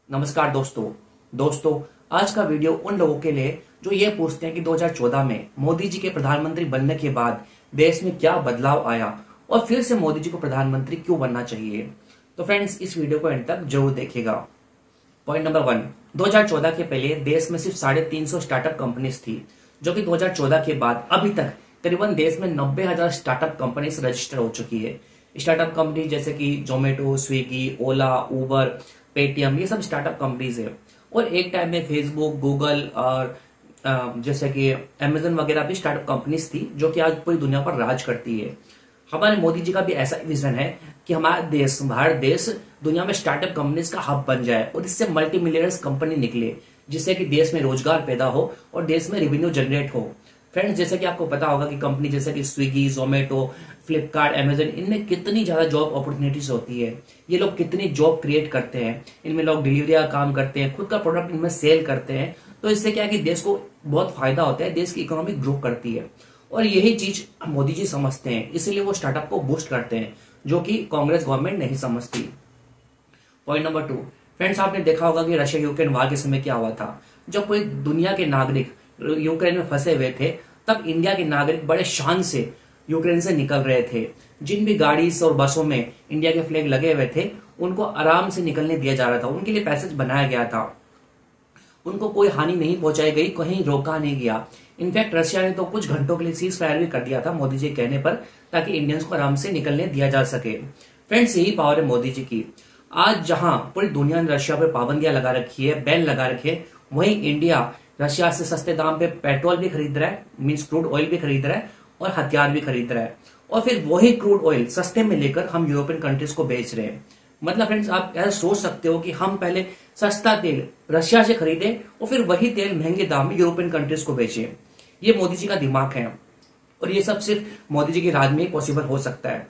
नमस्कार दोस्तों आज का वीडियो उन लोगों के लिए जो ये पूछते हैं कि 2014 में मोदी जी के प्रधानमंत्री बनने के बाद देश में क्या बदलाव आया और फिर से मोदी जी को प्रधानमंत्री क्यों बनना चाहिए। तो फ्रेंड्स, इस वीडियो को एंड तक जरूर देखिएगा। पॉइंट नंबर 1, 2014 के पहले देश में सिर्फ 350 स्टार्टअप कंपनीज थी, जो कि 2014 के बाद अभी तक करीबन देश में 90,000 स्टार्टअप कंपनीज रजिस्टर हो चुकी है। स्टार्टअप कंपनी जैसे कि जोमेटो, स्विगी, ओला, उबर, पेटीएम, ये सब स्टार्टअप कंपनीज है। और एक टाइम में फेसबुक, गूगल और जैसे कि अमेजन वगैरह भी स्टार्टअप कंपनीज थी, जो कि आज पूरी दुनिया पर राज करती है। हमारे मोदी जी का भी ऐसा विजन है कि हमारा देश, भारत देश, दुनिया में स्टार्टअप कंपनीज का हब बन जाए और इससे मल्टी मिलियनर्स कंपनी निकले, जिससे कि देश में रोजगार पैदा हो और देश में रेवेन्यू जनरेट हो। फ्रेंड्स, जैसे कि आपको पता होगा कि कंपनी जैसे कि स्विगी, जोमेटो, फ्लिपकार्ट, अमेजन, इनमें कितनी ज्यादा जॉब अपॉर्चुनिटीज होती है। ये लोग कितनी जॉब क्रिएट करते हैं, इनमें लोग डिलीवरी का काम करते हैं, खुद का प्रोडक्ट इनमें सेल करते हैं। तो इससे क्या है कि देश को बहुत फायदा होता है, देश की इकोनॉमी ग्रो करती है। और यही चीज मोदी जी समझते हैं, इसीलिए वो स्टार्टअप को बूस्ट करते हैं, जो कि कांग्रेस गवर्नमेंट नहीं समझती। पॉइंट नंबर 2, फ्रेंड्स, आपने देखा होगा कि रशिया यूक्रेन वार के समय क्या हुआ था। जब पूरी दुनिया के नागरिक यूक्रेन में फंसे हुए थे, तब इंडिया के नागरिक बड़े शान से यूक्रेन से निकल रहे थे। जिन भी गाड़ी और बसों में इंडिया के फ्लैग लगे हुए थे, उनको आराम से निकलने दिया जा रहा था, उनके लिए पैसेज बनाया गया था, उनको कोई हानि नहीं पहुंचाई गई, कहीं रोका नहीं गया। इनफैक्ट रशिया ने तो कुछ घंटों के लिए सीज फायर भी कर दिया था मोदी जी कहने पर, ताकि इंडियंस को आराम से निकलने दिया जा सके। फ्रेंड्स, यही पावर है मोदी जी की। आज जहां पूरी दुनिया ने रशिया पर पाबंदियां लगा रखी है, बैन लगा रखे है, वहीं इंडिया रशिया से सस्ते दाम पे पेट्रोल भी खरीद रहा है, मींस क्रूड ऑयल भी खरीद रहा है और हथियार भी खरीद रहा है। और फिर वही क्रूड ऑयल सस्ते में लेकर हम यूरोपियन कंट्रीज को बेच रहे हैं। मतलब फ्रेंड्स, आप ऐसा सोच सकते हो कि हम पहले सस्ता तेल रशिया से खरीदे और फिर वही तेल महंगे दाम में यूरोपियन कंट्रीज को बेचे। ये मोदी जी का दिमाग है और ये सब सिर्फ मोदी जी के राज में ही पॉसिबल हो सकता है।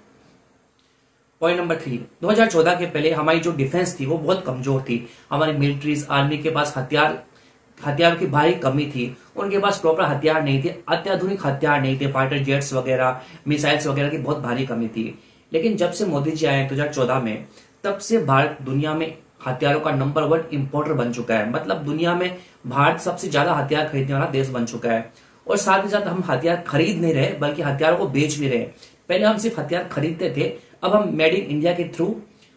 पॉइंट नंबर 3, 2014 के पहले हमारी जो डिफेंस थी वो बहुत कमजोर थी। हमारी मिलिट्रीज, आर्मी के पास हथियार की भारी कमी थी, उनके पास प्रॉपर हथियार नहीं थे, अत्याधुनिक हथियार नहीं थे, फाइटर जेट्स वगैरह, मिसाइल्स वगैरह की बहुत भारी कमी थी। लेकिन जब से मोदी जी आए 2014 में, तब से भारत दुनिया में हथियारों का नंबर 1 इंपोर्टर बन चुका है। मतलब दुनिया में भारत सबसे ज्यादा हथियार खरीदने वाला देश बन चुका है। और साथ ही साथ हम हथियार खरीद नहीं रहे, बल्कि हथियारों को बेच भी रहे। पहले हम सिर्फ हथियार खरीदते थे, अब हम मेड इन इंडिया के थ्रू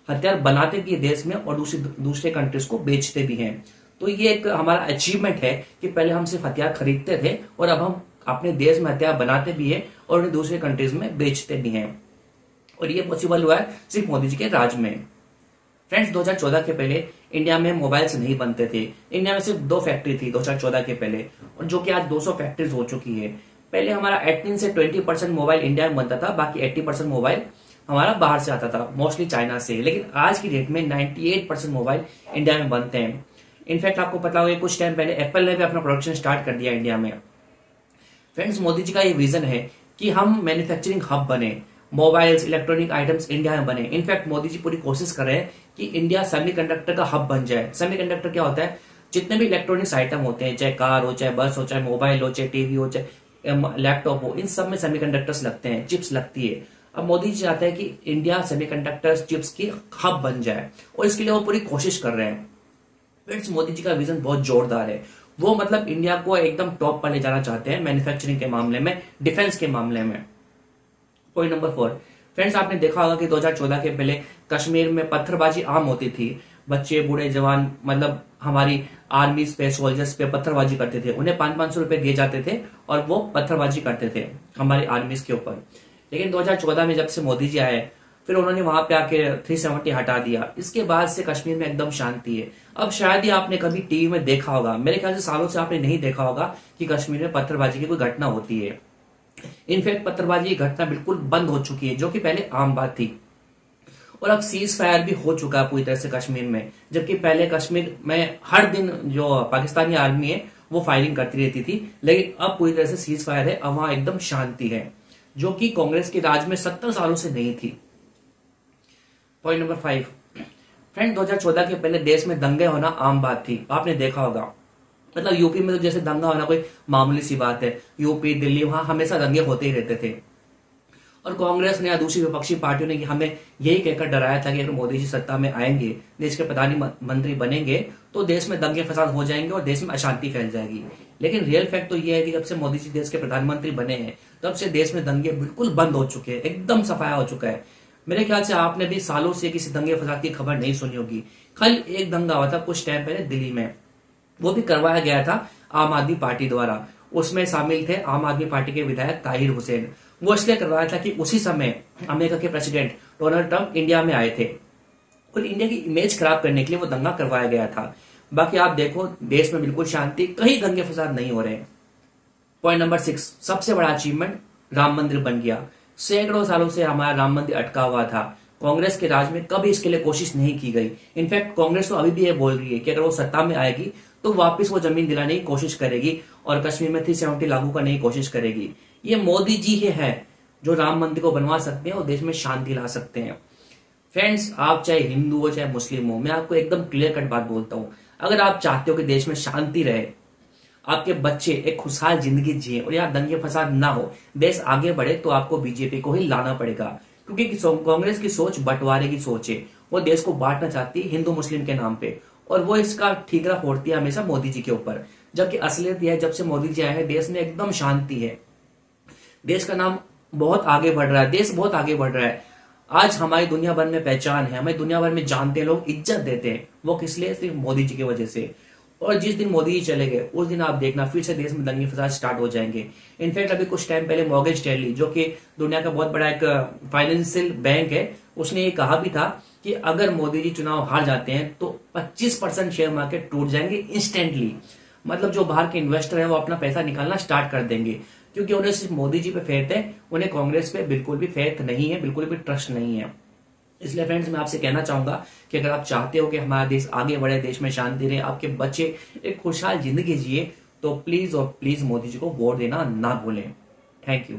हथियार बनाते भी है देश में और दूसरे कंट्रीज को बेचते भी हैं। तो ये एक हमारा अचीवमेंट है कि पहले हम सिर्फ हथियार खरीदते थे और अब हम अपने देश में हथियार बनाते भी है और उन्हें दूसरे कंट्रीज में बेचते भी हैं। और ये पॉसिबल हुआ है सिर्फ मोदी जी के राज में। फ्रेंड्स, 2014 के पहले इंडिया में मोबाइल्स नहीं बनते थे। इंडिया में सिर्फ 2 फैक्ट्री थी 2014 के पहले, और जो कि आज 200 फैक्ट्रीज हो चुकी है। पहले हमारा 18 से 20% मोबाइल इंडिया में बनता था, बाकी 80% मोबाइल हमारा बाहर से आता था, मोस्टली चाइना से। लेकिन आज की डेट में 98% मोबाइल इंडिया में बनते हैं। इनफैक्ट आपको पता होगा कुछ टाइम पहले एप्पल ने भी अपना प्रोडक्शन स्टार्ट कर दिया इंडिया में। फ्रेंड्स, मोदी जी का ये विजन है कि हम मैन्युफैक्चरिंग हब बने, मोबाइल्स, इलेक्ट्रॉनिक आइटम्स इंडिया में बने। इनफैक्ट मोदी जी पूरी कोशिश कर रहे हैं कि इंडिया सेमीकंडक्टर का हब बन जाए। सेमीकंडक्टर क्या होता है? जितने भी इलेक्ट्रॉनिक्स आइटम होते हैं, चाहे कार हो, चाहे बस हो, चाहे मोबाइल हो, चाहे टीवी हो, चाहे लैपटॉप हो, इन सब में सेमीकंडक्टर्स लगते हैं, चिप्स लगती है। अब मोदी जी चाहते हैं कि इंडिया सेमीकंडक्टर्स, चिप्स की हब बन जाए और इसके लिए वो पूरी कोशिश कर रहे हैं। फ्रेंड्स, मोदी जी का विजन बहुत जोरदार है। वो मतलब इंडिया को एकदम टॉप पर ले जाना चाहते हैं मैन्युफैक्चरिंग के मामले में, डिफेंस के मामले में। पॉइंट नंबर 4, फ्रेंड्स, आपने देखा होगा कि 2014 के पहले कश्मीर में पत्थरबाजी आम होती थी। बच्चे, बूढ़े, जवान, मतलब हमारी आर्मी पे, सोल्जर्स पे पत्थरबाजी करते थे। उन्हें 500-500 रुपए दिए जाते थे और वो पत्थरबाजी करते थे हमारी आर्मीज के ऊपर। लेकिन 2014 में जब से मोदी जी आए, फिर उन्होंने वहां पे आके 370 हटा दिया। इसके बाद से कश्मीर में एकदम शांति है। अब शायद ही आपने कभी टीवी में देखा होगा, मेरे ख्याल से सालों से आपने नहीं देखा होगा कि कश्मीर में पत्थरबाजी की कोई घटना होती है। इनफैक्ट पत्थरबाजी की घटना बिल्कुल बंद हो चुकी है, जो कि पहले आम बात थी। और अब सीज फायर भी हो चुका है पूरी तरह से कश्मीर में, जबकि पहले कश्मीर में हर दिन जो पाकिस्तानी आर्मी है वो फायरिंग करती रहती थी। लेकिन अब पूरी तरह से सीज फायर है, अब वहां एकदम शांति है, जो कि कांग्रेस के राज में 70 सालों से नहीं थी। पॉइंट नंबर 5, फ्रेंड, 2014 के पहले देश में दंगे होना आम बात थी, आपने देखा होगा। मतलब यूपी में तो जैसे दंगा होना कोई मामूली सी बात है, यूपी, दिल्ली, वहां हमेशा दंगे होते ही रहते थे। और कांग्रेस ने या दूसरी विपक्षी पार्टियों ने हमें यही कहकर डराया था कि अगर मोदी जी सत्ता में आएंगे, देश के प्रधानमंत्री बनेंगे, तो देश में दंगे फसाद हो जाएंगे और देश में अशांति फैल जाएगी। लेकिन रियल फैक्ट तो यह है कि जब से मोदी जी देश के प्रधानमंत्री बने हैं, तब से देश में दंगे बिल्कुल बंद हो चुके हैं, एकदम सफाया हो चुका है। मेरे ख्याल से आपने भी सालों से किसी दंगे फसाद की खबर नहीं सुनी होगी। खाली एक दंगा हुआ था कुछ टाइम पहले दिल्ली में, वो भी करवाया गया था आम आदमी पार्टी द्वारा। उसमें शामिल थे आम आदमी पार्टी के विधायक ताहिर हुसैन। वो इसलिए करवाया था कि उसी समय अमेरिका के प्रेसिडेंट डोनाल्ड ट्रंप इंडिया में आए थे और इंडिया की इमेज खराब करने के लिए वो दंगा करवाया गया था। बाकी आप देखो, देश में बिल्कुल शांति, कहीं दंगे फसाद नहीं हो रहे। पॉइंट नंबर 6, सबसे बड़ा अचीवमेंट, राम मंदिर बन गया। सैकड़ों सालों से हमारा राम मंदिर अटका हुआ था। कांग्रेस के राज में कभी इसके लिए कोशिश नहीं की गई। इनफैक्ट कांग्रेस तो अभी भी ये बोल रही है कि अगर वो सत्ता में आएगी तो वापस वो जमीन दिलाने की कोशिश करेगी और कश्मीर में 370 लागू करने की कोशिश करेगी। ये मोदी जी ही है जो राम मंदिर को बनवा सकते हैं और देश में शांति ला सकते हैं। फ्रेंड्स, आप चाहे हिंदू हो चाहे मुस्लिम हो, मैं आपको एकदम क्लियर कट बात बोलता हूं, अगर आप चाहते हो कि देश में शांति रहे, आपके बच्चे एक खुशहाल जिंदगी जिए और यहाँ दंगे फसाद ना हो, देश आगे बढ़े, तो आपको बीजेपी को ही लाना पड़ेगा। क्योंकि कांग्रेस की सोच बंटवारे की सोच है। वो देश को बांटना चाहती है हिंदू मुस्लिम के नाम पे, और वो इसका ठीकरा फोड़ती है हमेशा मोदी जी के ऊपर। जबकि असलियत यह है, जब से मोदी जी आए हैं देश में एकदम शांति है, देश का नाम बहुत आगे बढ़ रहा है, देश बहुत आगे बढ़ रहा है। आज हमारी दुनिया भर में पहचान है, हमें दुनिया भर में जानते हैं, लोग इज्जत देते हैं। वो किस लिए? सिर्फ मोदी जी की वजह से। और जिस दिन मोदी जी चले गए उस दिन आप देखना फिर से देश में दंगे फसाद स्टार्ट हो जाएंगे। इनफैक्ट अभी कुछ टाइम पहले मॉर्गन स्टैनली, जो कि दुनिया का बहुत बड़ा एक फाइनेंशियल बैंक है, उसने ये कहा भी था कि अगर मोदी जी चुनाव हार जाते हैं तो 25% शेयर मार्केट टूट जाएंगे इंस्टेंटली। मतलब जो बाहर के इन्वेस्टर है वो अपना पैसा निकालना स्टार्ट कर देंगे, क्योंकि उन्हें सिर्फ मोदी जी पे फेथ है, उन्हें कांग्रेस पे बिल्कुल भी फेथ नहीं है, बिल्कुल भी ट्रस्ट नहीं है। इसलिए फ्रेंड्स, मैं आपसे कहना चाहूंगा कि अगर आप चाहते हो कि हमारा देश आगे बढ़े, देश में शांति रहे, आपके बच्चे एक खुशहाल जिंदगी जिए, तो प्लीज और प्लीज मोदी जी को वोट देना ना भूलें। Thank you.